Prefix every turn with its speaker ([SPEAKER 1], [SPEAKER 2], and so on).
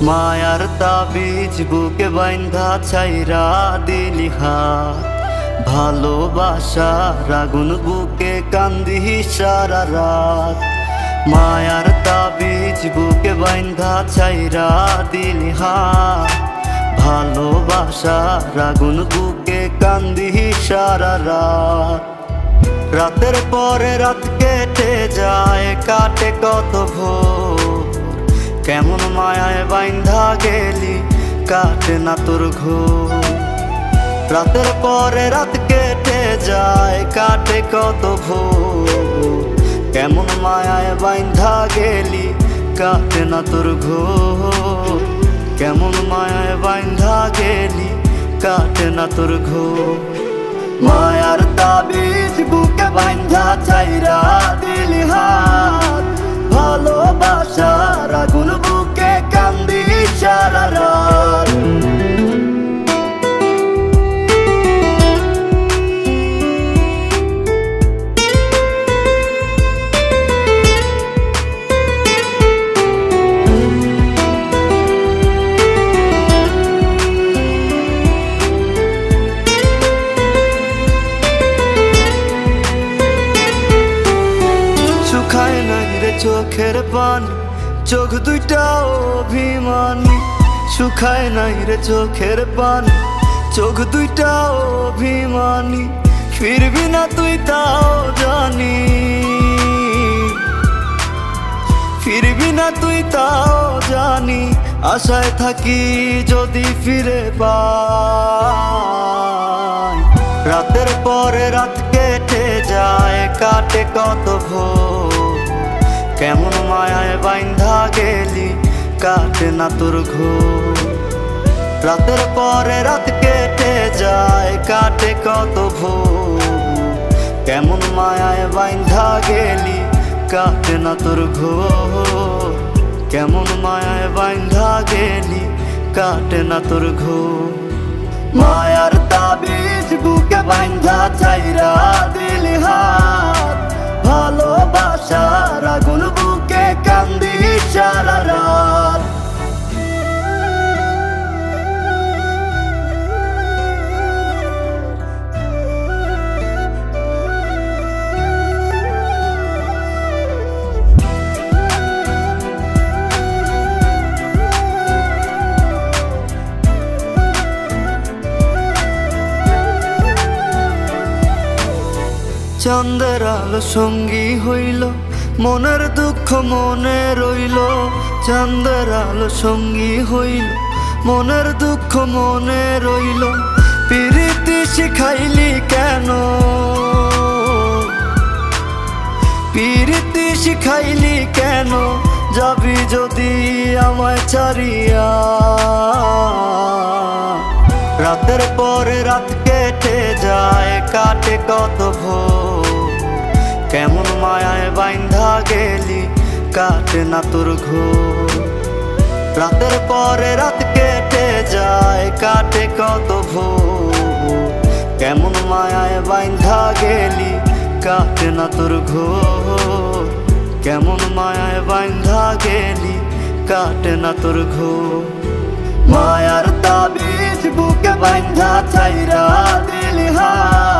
[SPEAKER 1] মায়ার তাবিজ বুকে বাইন্ধা ছাইরা দিলি হাত, ভালোবাসার আগুন বুকে কান্দি সারা রাত। মায়ার তাবিজ বুকে বাইন্ধা ছাইরা দিলি হাত, ভালোবাসার আগুন বুকে কান্দি সারা রাত। রাতের পরে রাত কেটে যায়, কাটে কত ভোর, কেমন মায়ায় বাইন্ধা গেলি কাটে না তোর ঘোর। রাতের পরে রাত কেটে যায়, কাটে কত ভোর, কেমন মায়ায় বাইন্ধা গেলি কাটে না তোর ঘোর। কেমন মায়ায় বাইন্ধা গেলি কাটে না তোর ঘোর। মায়ার তাবিজ বুকে বাইন্ধা ছাইরা দিলি হাত, ভালোবাসার আগুন বুকে কান্দি সারা রাত। শুকায় নাই রে চোখের পানি, চোখ দুইটা অভিমানী। শুকায় নাই রে চোখের পানি, চোখ দুইটা অভিমানী। ফিরবি না তুই তাও জানি, ফিরবি না তুই তাও জানি। আশায় থাকি যদি ফিরে পাই। রাতের পরে রাত কেটে যায়, কাটে কত ভোর, কেমন মায়ায় বাইন্ধা গেলি কাটে না তোর ঘোর। রাতের পরে রাত কেটে যায়, কাটে কত ভোর, কেমন মায়ায় বাইন্ধা গেলি কাটে না তোর ঘোর। কেমন মায়ায় বাইন্ধা গেলি কাটে না তোর ঘোর। মায়ার তাবিজ বুকে বাইন্ধা ছাইরা দিলি হাত, ভালোবাসার আগুন বুকে কান্দি সারা রাত। চাঁদের আলো সঙ্গী হইল, মনের দুঃখ মনে রইল। চাঁদের আলো সঙ্গী হইল, মনের দুঃখ মনে রইল। প্রীতি শিখাইলি কেন, প্রীতি শিখাইলি কেন, যাবি যদি আমায় ছাড়িয়া। রাতের পরে রাত কেটে যায়, কাটে কত ভোর, কেমন মায়ায় বাইন্ধা গেলি কাটে না তোর ঘোর। রাতের পরে রাত কেটে যায়, কাটে কত ভোর, কেমন মায়ায় বাইন্ধা গেলি কাটে না তোর ঘোর। কেমন মায়ায় বাইন্ধা গেলি কাটে না তোর ঘোর। মায়ার তাবিজ বুকে বাইন্ধা ছাইরা দিলি হাত,